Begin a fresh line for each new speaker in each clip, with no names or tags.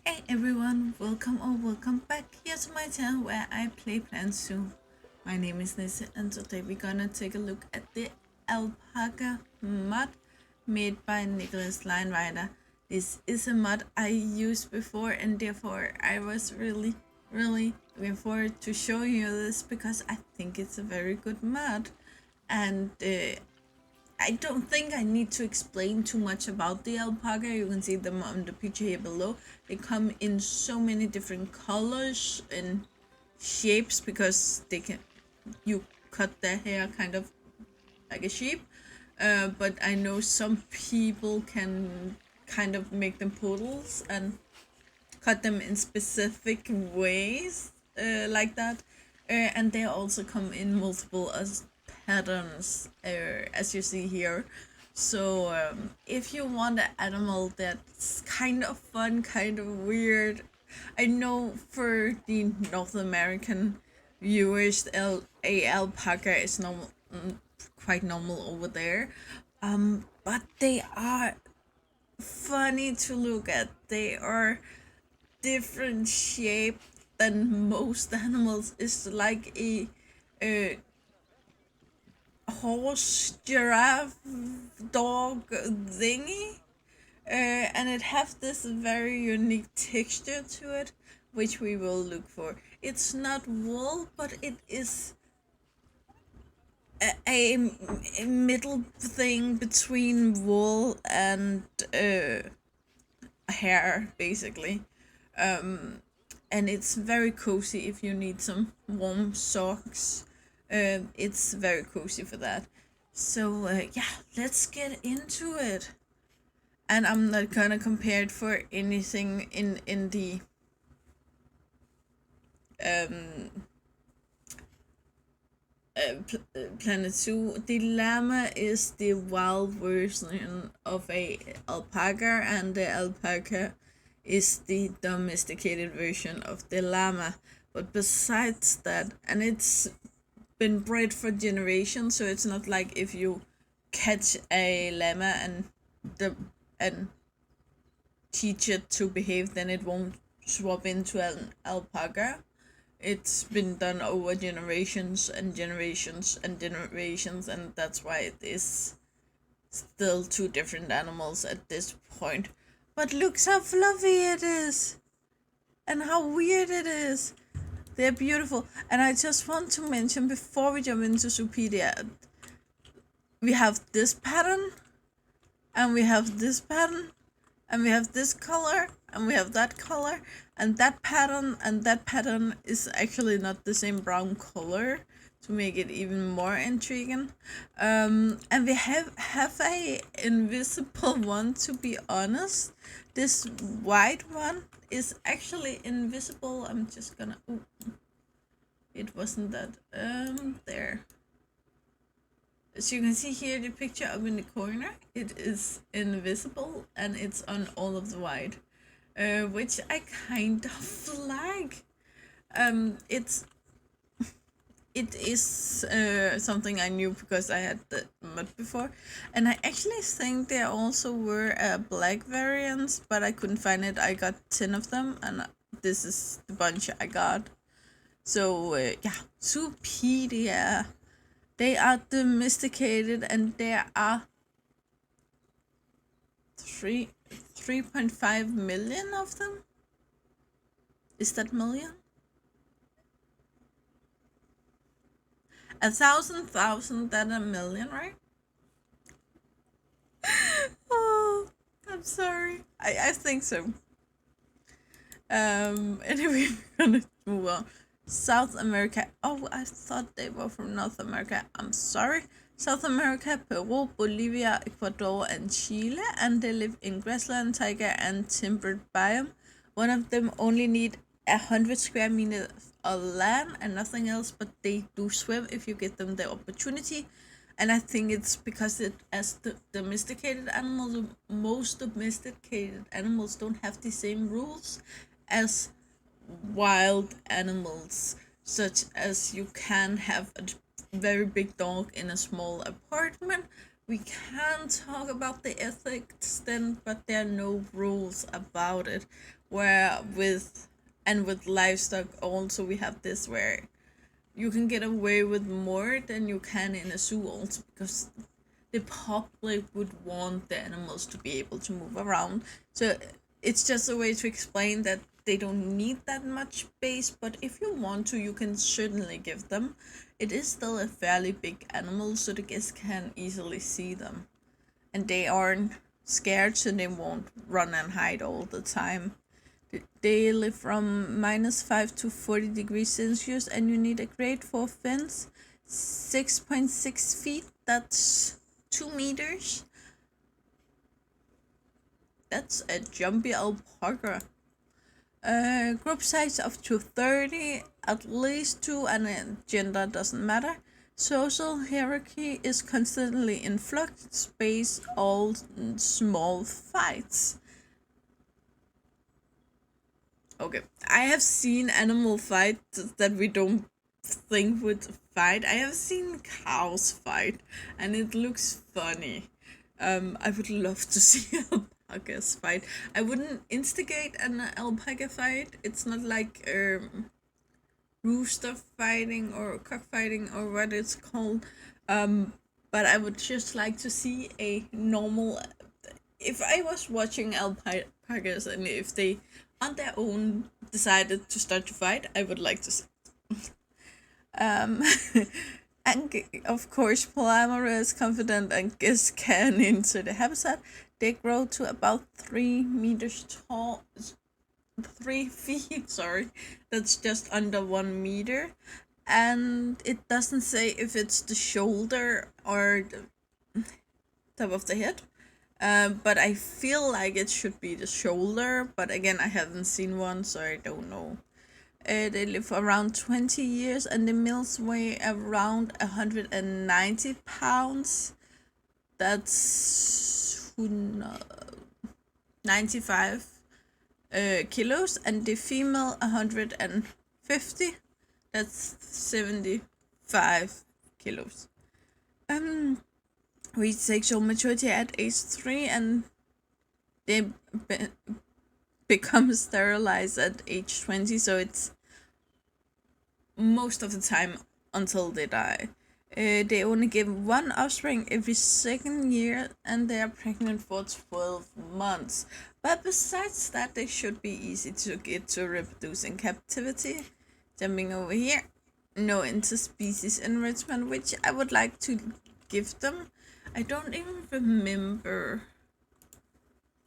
Hey everyone, welcome or welcome back here to my channel where I play Plants Zoo. My name is Nisse and today we're gonna take a look at the Alpaca Mod made by Nicholas LionRider. This is a mod I used before and therefore I was really looking forward to showing you this because I think it's a very good mod and I don't think I need to explain too much about the alpaca. You can see them on the picture here below. They come in so many different colors and shapes because you cut their hair kind of like a sheep. But I know some people can kind of make them poodles and cut them in specific ways like that. And they also come in multiple as patterns as you see here. So if you want an animal that's kind of fun, kind of weird, I know for the North American viewers, a alpaca is normal, quite normal over there. But they are funny to look at. They are different shape than most animals. It's like a horse, giraffe, dog thingy, and it has this very unique texture to it, which we will look for. It's not wool, but it is a middle thing between wool and hair, basically. And it's very cozy if you need some warm socks. It's very cozy for that. So yeah, let's get into it. And I'm not gonna compare it for anything in the um Planet Zoo. The llama is the wild version of a alpaca, and the alpaca is the domesticated version of the llama. But besides that, and it's been bred for generations, so it's not like if you catch a llama the and teach it to behave, then it won't swap into an alpaca. It's been done over generations and generations and generations, and that's why it is still two different animals at this point. But look how fluffy it is, and how weird it is. They're beautiful, and I just want to mention before we jump into Supedia, we have this pattern, and we have this pattern, and we have this color, and we have that color, and that pattern is actually not the same brown color to make it even more intriguing. And we have a invisible one, to be honest. This white one is actually invisible. I'm just gonna it wasn't that there. As you can see here, the picture up in the corner, it is invisible and it's on all of the white, which I kind of like. It's it is something I knew because I had the mod before, and I actually think there also were black variants, but I couldn't find it. I got 10 of them, and this is the bunch I got. So yeah, Supedia. They are domesticated, and there are 3.5 million of them. Is that million? 1,000, that a million, right? Oh, I'm sorry. I think so. Anyway, we're gonna move on. South America. Oh, I thought they were from North America. I'm sorry. South America, Peru, Bolivia, Ecuador, and Chile, and they live in grassland, taiga, and temperate biome. One of them only need 100 square meters of land and nothing else, but they do swim if you give them the opportunity. And I think it's because it as the domesticated animals, most domesticated animals don't have the same rules as wild animals, such as you can have a very big dog in a small apartment. We can talk about the ethics then, but there are no rules about it. where with livestock also we have this where you can get away with more than you can in a zoo also, because the public would want the animals to be able to move around. So it's just a way to explain that they don't need that much space, but if you want to, you can certainly give them. It is still a fairly big animal, so the guests can easily see them. And they aren't scared, so they won't run and hide all the time. They live from -5 to 40 degrees Celsius, and you need a grade 4 fence, 6.6 feet, that's 2 meters. That's a jumpy alpaca. Group size up to 30, at least 2, and gender doesn't matter. Social hierarchy is constantly in flux, space all small fights. Okay, I have seen animal fights that we don't think would fight. I have seen cows fight, and it looks funny. I would love to see alpacas fight. I wouldn't instigate an alpaca fight. It's not like rooster fighting or cockfighting or what it's called. But I would just like to see a normal. If I was watching alpacas and if they on their own decided to start to fight, I would like to see. um, and of course, Palamara is confident and gets can into the habitat. They grow to about 3 meters tall. 3 feet, sorry. That's just under 1 meter. And it doesn't say if it's the shoulder or the top of the head. But I feel like it should be the shoulder, but again, I haven't seen one, so I don't know. They live around 20 years, and the males weigh around 190 pounds. That's 95 kilos, and the female 150. That's 75 kilos. Reach sexual maturity at age 3, and they become sterilized at age 20, so it's most of the time until they die. They only give one offspring every second year, and they are pregnant for 12 months. But besides that, they should be easy to get to reproduce in captivity. Jumping over here, no interspecies enrichment, which I would like to give them. I don't even remember.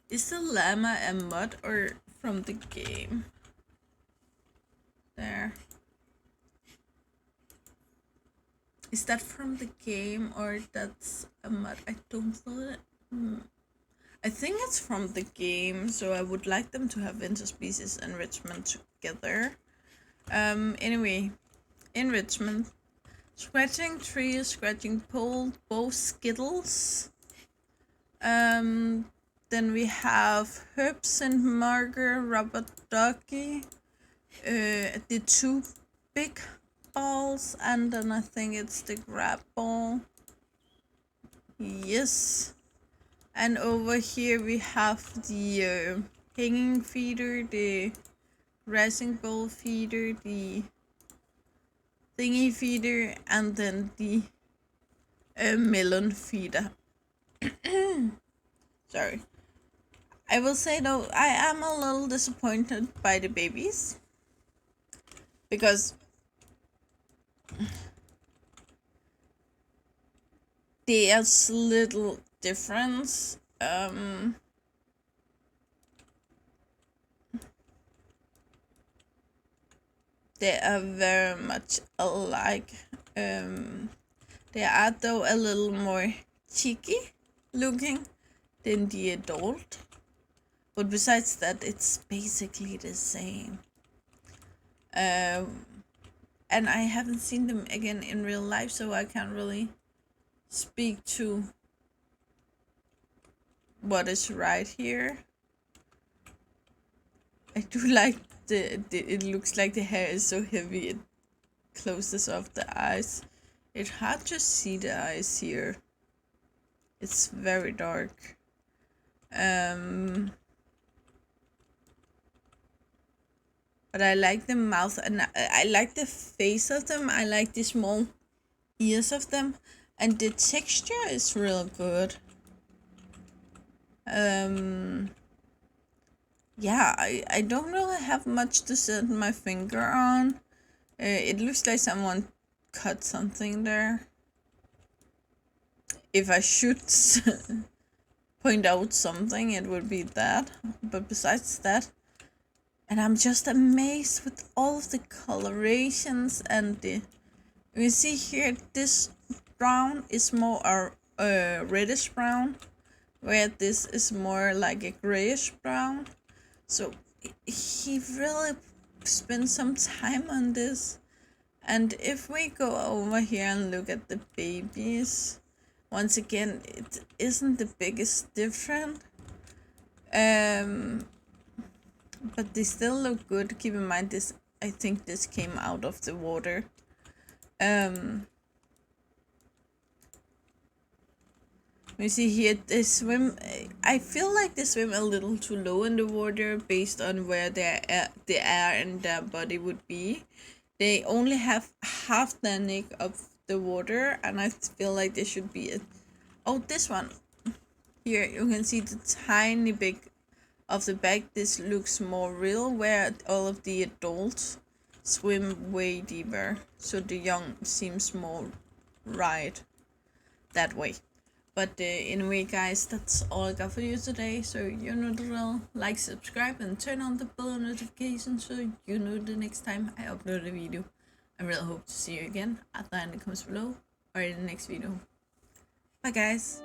Is the llama a mod or from the game? There. Is that from the game or that's a mod? I don't know. I think it's from the game, so I would like them to have interspecies enrichment together. Anyway, enrichment. Scratching trees, scratching poles, both skittles. Then we have Herbs and Marger, Rubber Ducky, the 2 big balls, and then I think it's the grab ball. Yes. And over here we have the hanging feeder, the racing ball feeder, the thingy feeder, and then the melon feeder. Sorry. I will say though, I am a little disappointed by the babies, because there's little difference. They are very much alike. They are though a little more cheeky looking than the adult, but besides that, it's basically the same. And I haven't seen them again in real life, so I can't really speak to what is right here. I do like the it looks like the hair is so heavy it closes off the eyes. It's hard to see the eyes here. It's very dark. But I like the mouth, and I like the face of them. I like the small ears of them, and the texture is real good. Yeah, I don't really have much to set my finger on. It looks like someone cut something there. If I should point out something, it would be that. But besides that, and I'm just amazed with all of the colorations and the. You see here, this brown is more reddish brown, where this is more like a grayish brown. So he really spent some time on this. And if we go over here and look at the babies, once again, it isn't the biggest difference. But they still look good. Keep in mind this, I think this came out of the water. You see here, they swim. I feel like they swim a little too low in the water based on where the air in their body would be. They only have half the neck of the water, and I feel like they should be. Oh, this one. Here you can see the tiny bit of the back. This looks more real, where all of the adults swim way deeper. So the young seems more right that way. But anyway, guys, that's all I got for you today. So you know the drill. Like, subscribe, and turn on the bell notification so you know the next time I upload a video. I really hope to see you again either in the comments below or in the next video. Bye, guys.